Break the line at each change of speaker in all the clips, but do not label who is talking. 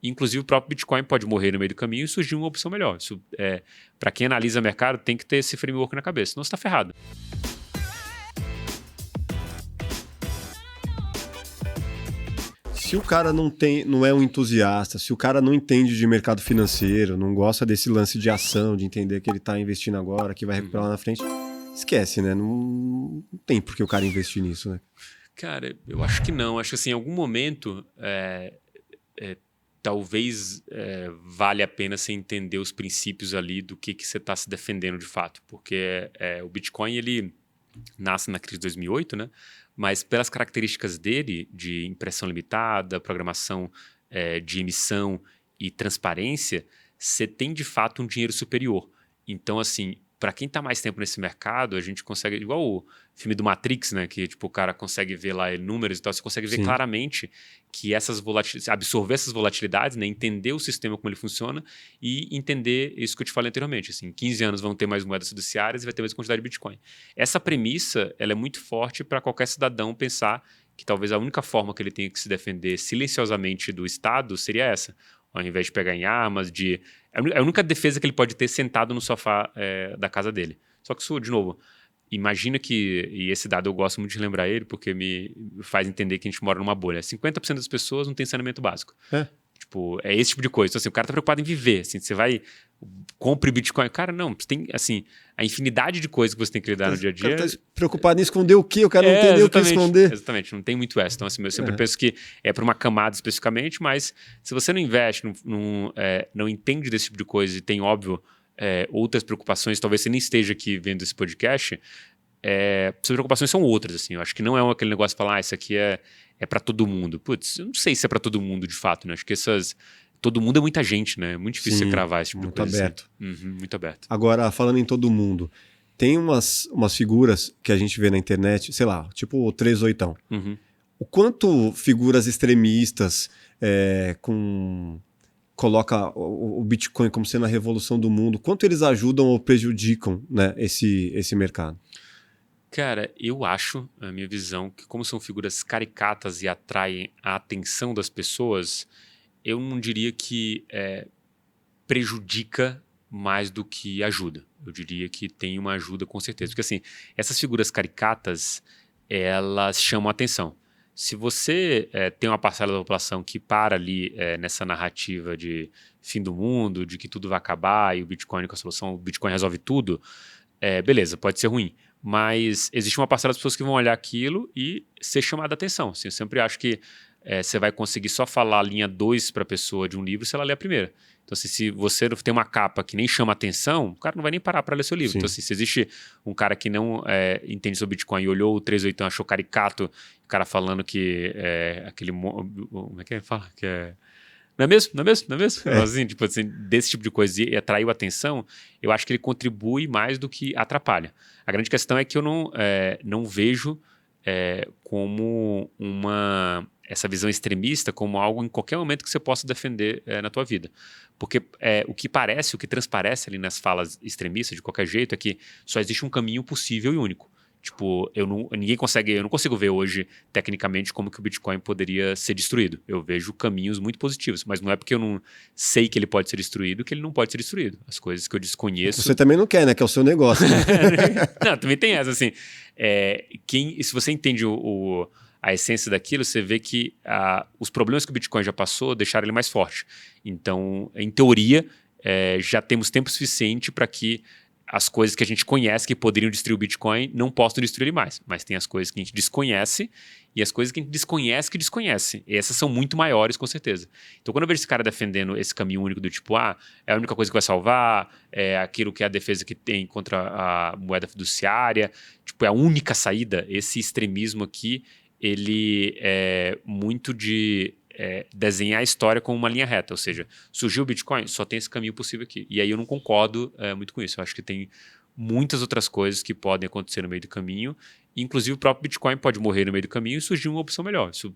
Inclusive, o próprio Bitcoin pode morrer no meio do caminho e surgir uma opção melhor. Isso, para quem analisa mercado, tem que ter esse framework na cabeça, senão você está ferrado.
Se o cara não é um entusiasta, se o cara não entende de mercado financeiro, não gosta desse lance de ação, de entender que ele está investindo agora, que vai recuperar lá na frente, esquece, né? Não tem por que o cara investir nisso, né?
Cara, eu acho que não. Acho que assim, em algum momento talvez valha a pena você entender os princípios ali do que você está se defendendo de fato. Porque o Bitcoin, ele nasce na crise de 2008, né? Mas pelas características dele, de impressão limitada, programação de emissão e transparência, você tem de fato um dinheiro superior. Então, assim, para quem está mais tempo nesse mercado, a gente consegue, igual o filme do Matrix, né? Que tipo, o cara consegue ver lá números e tal, você consegue ver
Sim.
claramente que absorver essas volatilidades, né? Entender o sistema como ele funciona e entender isso que eu te falei anteriormente. Assim, em 15 anos vão ter mais moedas fiduciárias e vai ter mais quantidade de Bitcoin. Essa premissa ela é muito forte para qualquer cidadão pensar que talvez a única forma que ele tenha que se defender silenciosamente do Estado seria essa. Ao invés de pegar em armas, é a única defesa que ele pode ter sentado no sofá da casa dele. Só que isso, de novo, imagina que, e esse dado eu gosto muito de lembrar ele, porque me faz entender que a gente mora numa bolha. 50% das pessoas não tem saneamento básico. Tipo, é esse tipo de coisa. Então, assim, o cara tá preocupado em viver. Assim, você vai, compre Bitcoin. Cara, não, você tem, assim, a infinidade de coisas que você tem que lidar no dia a dia.
O cara tá preocupado em esconder o quê? O cara não entendeu o que esconder.
Exatamente, não tem muito essa. Então, assim, eu sempre penso que é para uma camada especificamente, mas se você não investe, não entende desse tipo de coisa e tem, óbvio, outras preocupações, talvez você nem esteja aqui vendo esse podcast, suas preocupações são outras, assim. Eu acho que não é aquele negócio de falar, isso aqui é para todo mundo. Putz, eu não sei se é para todo mundo de fato, né? Acho que todo mundo é muita gente, né? É muito difícil você cravar esse tipo de coisa.
Muito aberto.
Assim. Muito aberto.
Agora, falando em todo mundo, tem umas figuras que a gente vê na internet, sei lá, tipo o 38. O quanto figuras extremistas coloca o Bitcoin como sendo a revolução do mundo, quanto eles ajudam ou prejudicam, né, esse mercado?
Cara, eu acho, a minha visão, que como são figuras caricatas e atraem a atenção das pessoas, eu não diria que prejudica mais do que ajuda. Eu diria que tem uma ajuda com certeza. Porque assim, essas figuras caricatas, elas chamam a atenção. Se você tem uma parcela da população que para ali nessa narrativa de fim do mundo, de que tudo vai acabar e o Bitcoin com a solução, o Bitcoin resolve tudo, beleza, pode ser ruim. Mas existe uma parcela das pessoas que vão olhar aquilo e ser chamada a atenção. Assim, eu sempre acho que você vai conseguir só falar a linha 2 para a pessoa de um livro se ela ler a primeira. Então, assim, se você tem uma capa que nem chama atenção, o cara não vai nem parar para ler seu livro.
Sim.
Então, assim, se existe um cara que não entende sobre Bitcoin e olhou o 38 achou caricato, o cara falando que aquele... Como é que ele fala? Que é... Não é mesmo? Não é mesmo? Não é mesmo? Assim, tipo assim, desse tipo de coisa e atraiu atenção, eu acho que ele contribui mais do que atrapalha. A grande questão é que eu não vejo como essa visão extremista como algo em qualquer momento que você possa defender na tua vida. Porque o que transparece ali nas falas extremistas, de qualquer jeito, é que só existe um caminho possível e único. Tipo, eu não consigo ver hoje, tecnicamente, como que o Bitcoin poderia ser destruído. Eu vejo caminhos muito positivos, mas não é porque eu não sei que ele pode ser destruído que ele não pode ser destruído. As coisas que eu desconheço...
Você também não quer, né? Que é o seu negócio. Né?
Não, também tem essa, assim. Se você entende a essência daquilo, você vê que os problemas que o Bitcoin já passou deixaram ele mais forte. Então, em teoria, já temos tempo suficiente para que as coisas que a gente conhece que poderiam destruir o Bitcoin não possam destruir ele mais. Mas tem as coisas que a gente desconhece e as coisas que a gente desconhece que desconhece. E essas são muito maiores, com certeza. Então, quando eu vejo esse cara defendendo esse caminho único do tipo, é a única coisa que vai salvar, é aquilo que é a defesa que tem contra a moeda fiduciária, tipo, é a única saída, esse extremismo aqui, ele é muito de... desenhar a história como uma linha reta, ou seja, surgiu o Bitcoin, só tem esse caminho possível aqui. E aí eu não concordo muito com isso. Eu acho que tem muitas outras coisas que podem acontecer no meio do caminho, inclusive o próprio Bitcoin pode morrer no meio do caminho e surgir uma opção melhor. Isso,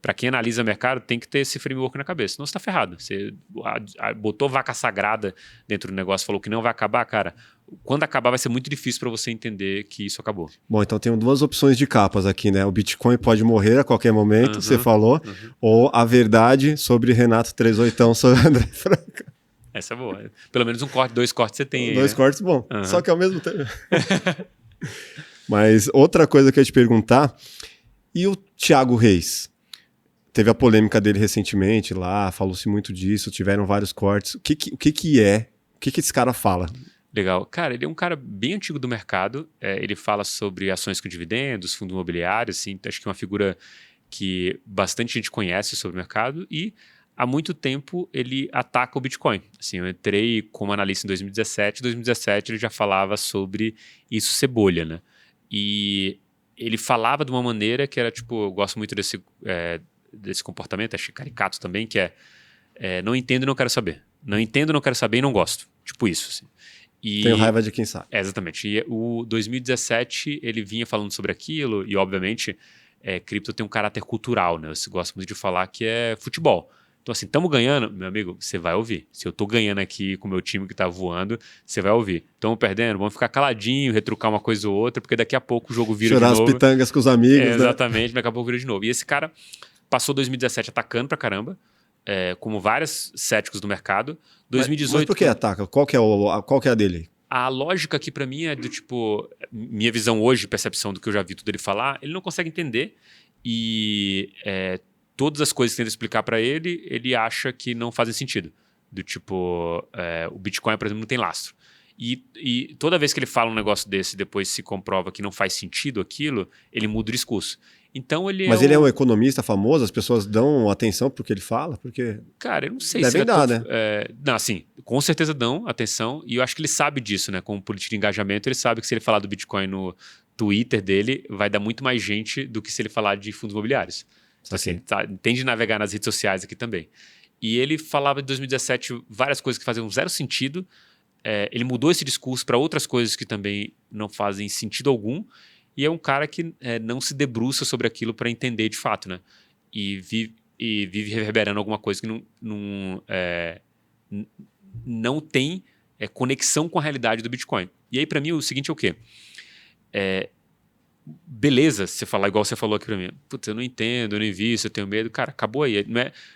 para quem analisa mercado, tem que ter esse framework na cabeça, senão você está ferrado. Você botou vaca sagrada dentro do negócio, falou que não vai acabar, cara, quando acabar vai ser muito difícil para você entender que isso acabou.
Bom, então tem duas opções de capas aqui, né? O Bitcoin pode morrer a qualquer momento, você falou, ou a verdade sobre Renato 38 sobre André Franca.
Essa é boa. Pelo menos dois cortes você tem aí,
Dois
né?
cortes, bom. Só que ao mesmo tempo... Mas outra coisa que eu ia te perguntar, e o Thiago Reis? Teve a polêmica dele recentemente lá, falou-se muito disso, tiveram vários cortes. O que esse cara fala?
Legal. Cara, ele é um cara bem antigo do mercado. Ele fala sobre ações com dividendos, fundos imobiliários, assim, acho que é uma figura que bastante gente conhece sobre o mercado e há muito tempo ele ataca o Bitcoin. Assim, eu entrei como analista em 2017. Em 2017 ele já falava sobre isso ser bolha, né? E ele falava de uma maneira que era tipo, eu gosto muito desse comportamento, achei caricato também, que não entendo e não quero saber. Não entendo, não quero saber e não gosto. Tipo isso, assim.
Tenho raiva de quem sabe.
Exatamente. E o 2017 ele vinha falando sobre aquilo e, obviamente, cripto tem um caráter cultural, né? Eu gosto muito de falar que é futebol. Então, assim, estamos ganhando, meu amigo, você vai ouvir. Se eu estou ganhando aqui com o meu time que está voando, você vai ouvir. Estamos perdendo, vamos ficar caladinho, retrucar uma coisa ou outra, porque daqui a pouco o jogo vira
Chorar
de novo.
Chorar as pitangas com os amigos, né?
Exatamente, daqui a pouco vira de novo. E esse cara passou 2017 atacando pra caramba, como vários céticos do mercado. 2018...
Mas por que ataca? Qual que é a dele?
A lógica aqui pra mim é do tipo... Minha visão hoje, percepção do que eu já vi tudo ele falar, ele não consegue entender e todas as coisas que tenta explicar pra ele, ele acha que não fazem sentido. Do tipo, o Bitcoin, por exemplo, não tem lastro. E toda vez que ele fala um negócio desse e depois se comprova que não faz sentido aquilo, ele muda o discurso. Então ele
Mas ele é um economista famoso? As pessoas dão atenção pro que ele fala? Porque
cara, eu não sei
devem
se
dar, né?
Não, assim, com certeza dão atenção e eu acho que ele sabe disso, né? Como político de engajamento, ele sabe que se ele falar do Bitcoin no Twitter dele, vai dar muito mais gente do que se ele falar de fundos imobiliários. Então, assim, tende a navegar nas redes sociais aqui também. E ele falava em 2017 várias coisas que faziam zero sentido. Ele mudou esse discurso para outras coisas que também não fazem sentido algum. E é um cara que não se debruça sobre aquilo para entender de fato, né? E vive reverberando alguma coisa que não tem conexão com a realidade do Bitcoin. E aí, para mim, o seguinte é o quê? Beleza, você falar igual você falou aqui para mim. Putz, eu não entendo, eu não invisto, eu tenho medo. Cara, acabou aí.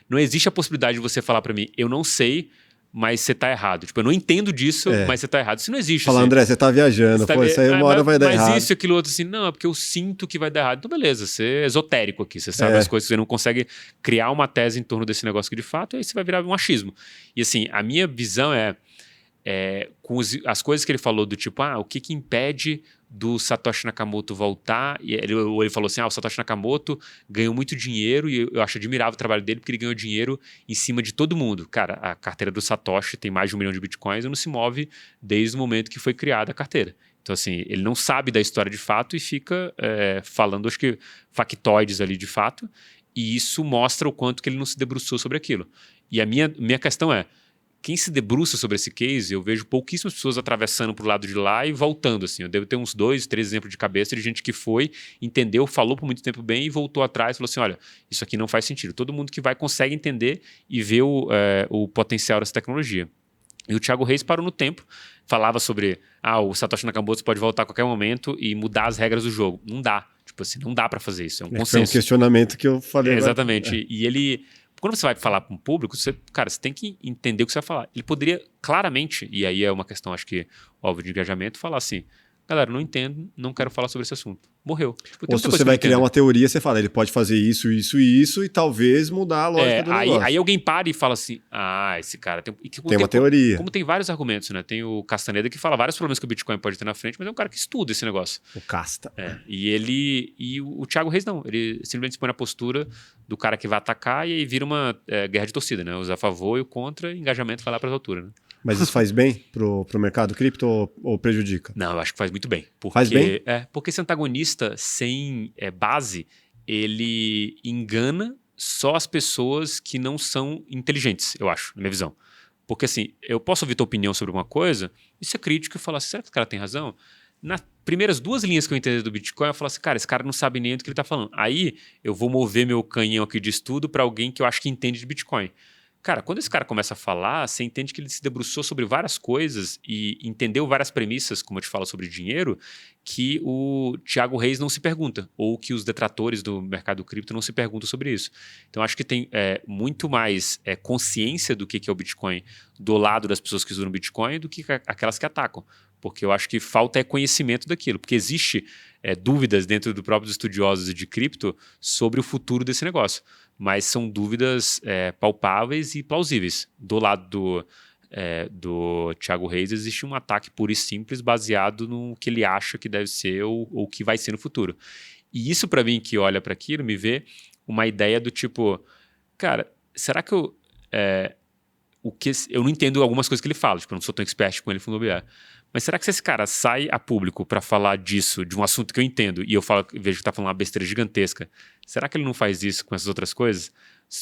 Não existe a possibilidade de você falar para mim, eu não sei, mas você tá errado. Tipo, eu não entendo disso, mas você tá errado. Isso não existe.
Fala,
assim.
André, você tá viajando. Pô, isso aí uma hora vai dar errado.
Mas isso e aquilo outro, assim, não, é porque eu sinto que vai dar errado. Então, beleza, você é esotérico aqui. Você sabe as coisas, você não consegue criar uma tese em torno desse negócio aqui de fato, e aí você vai virar um achismo. E assim, a minha visão com as coisas que ele falou do tipo, o que impede do Satoshi Nakamoto voltar? E ele falou assim, o Satoshi Nakamoto ganhou muito dinheiro e eu acho admirável o trabalho dele porque ele ganhou dinheiro em cima de todo mundo. Cara, a carteira do Satoshi tem mais de 1 milhão de bitcoins e não se move desde o momento que foi criada a carteira. Então, assim, ele não sabe da história de fato e fica falando, acho que, factoides ali de fato, e isso mostra o quanto que ele não se debruçou sobre aquilo. E a minha questão quem se debruça sobre esse case, eu vejo pouquíssimas pessoas atravessando para o lado de lá e voltando. Assim. Eu devo ter uns 2, 3 exemplos de cabeça de gente que foi, entendeu, falou por muito tempo bem e voltou atrás e falou assim, olha, isso aqui não faz sentido. Todo mundo que vai consegue entender e ver o potencial dessa tecnologia. E o Thiago Reis parou no tempo, falava sobre o Satoshi Nakamoto pode voltar a qualquer momento e mudar as regras do jogo. Não dá. Tipo assim, não dá para fazer isso. É um consenso.
É um questionamento que eu falei.
Exatamente. E ele... Quando você vai falar para um público, você tem que entender o que você vai falar. Ele poderia claramente, e aí é uma questão, acho que, óbvio, de engajamento, falar assim, galera, não entendo, não quero falar sobre esse assunto. Morreu. Tipo,
ou se você vai criar uma teoria, você fala, ele pode fazer isso, isso e isso, e talvez mudar a lógica do negócio.
Aí alguém para e fala assim, esse cara tem
uma teoria.
Como tem vários argumentos, né? Tem o Castaneda que fala vários problemas que o Bitcoin pode ter na frente, mas é um cara que estuda esse negócio.
O Casta.
E o Thiago Reis não, ele simplesmente se põe na postura do cara que vai atacar e aí vira uma guerra de torcida, né? Os a favor e o contra, engajamento vai lá para as alturas, né?
Mas isso faz bem pro mercado cripto ou prejudica?
Não, eu acho que faz muito bem.
Faz bem?
Porque esse antagonista sem base, ele engana só as pessoas que não são inteligentes, eu acho, na minha visão. Porque assim, eu posso ouvir tua opinião sobre uma coisa e ser crítico e falar assim, será que esse cara tem razão? Nas primeiras 2 linhas que eu entendi do Bitcoin, eu falo assim, cara, esse cara não sabe nem do que ele está falando. Aí eu vou mover meu canhão aqui de estudo para alguém que eu acho que entende de Bitcoin. Cara, quando esse cara começa a falar, você entende que ele se debruçou sobre várias coisas e entendeu várias premissas, como eu te falo sobre dinheiro, que o Thiago Reis não se pergunta, ou que os detratores do mercado cripto não se perguntam sobre isso. Então, acho que tem muito mais consciência do que é o Bitcoin do lado das pessoas que usam o Bitcoin do que aquelas que atacam. Porque eu acho que falta conhecimento daquilo, porque existe dúvidas dentro do próprio estudiosos de cripto sobre o futuro desse negócio. Mas são dúvidas palpáveis e plausíveis. Do lado do Thiago Reis existe um ataque puro e simples baseado no que ele acha que deve ser ou que vai ser no futuro. E isso, para mim, que olha para aquilo, me vê uma ideia do tipo, cara, será que eu não entendo algumas coisas que ele fala, tipo, eu não sou tão expert com ele fundo imobiliário. Mas será que se esse cara sai a público para falar disso, de um assunto que eu entendo, e eu vejo que está falando uma besteira gigantesca, será que ele não faz isso com essas outras coisas?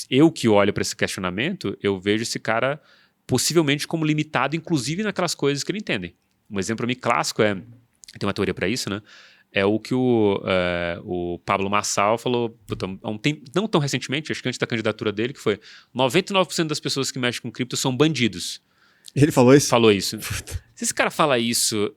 Eu que olho para esse questionamento, eu vejo esse cara possivelmente como limitado, inclusive naquelas coisas que ele entende. Um exemplo para mim clássico tem uma teoria para isso, né? É o que o Pablo Marçal falou não tão recentemente, acho que antes da candidatura dele, que foi 99% das pessoas que mexem com cripto são bandidos.
Ele falou isso?
Falou isso. Se esse cara fala isso,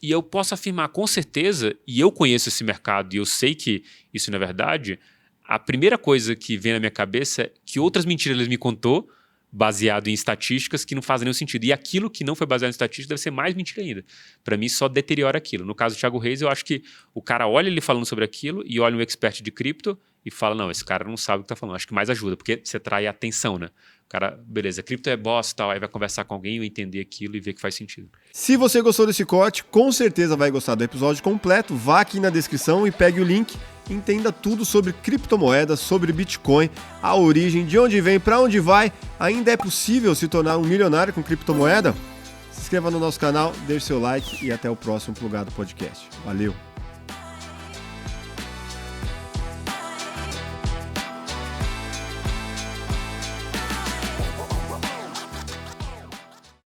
e eu posso afirmar com certeza, e eu conheço esse mercado e eu sei que isso não é verdade, a primeira coisa que vem na minha cabeça é que outras mentiras ele me contou, baseado em estatísticas que não fazem nenhum sentido. E aquilo que não foi baseado em estatísticas deve ser mais mentira ainda. Para mim, só deteriora aquilo. No caso do Thiago Reis, eu acho que o cara olha ele falando sobre aquilo e olha um expert de cripto e fala, não, esse cara não sabe o que está falando. Acho que mais ajuda, porque você atrai atenção, né? O cara, beleza, cripto é bosta e tal, aí vai conversar com alguém, entender aquilo e ver que faz sentido.
Se você gostou desse corte, com certeza vai gostar do episódio completo. Vá aqui na descrição e pegue o link. Entenda tudo sobre criptomoedas, sobre Bitcoin, a origem, de onde vem, para onde vai. Ainda é possível se tornar um milionário com criptomoeda? Se inscreva no nosso canal, deixe seu like e até o próximo Plugado Podcast. Valeu!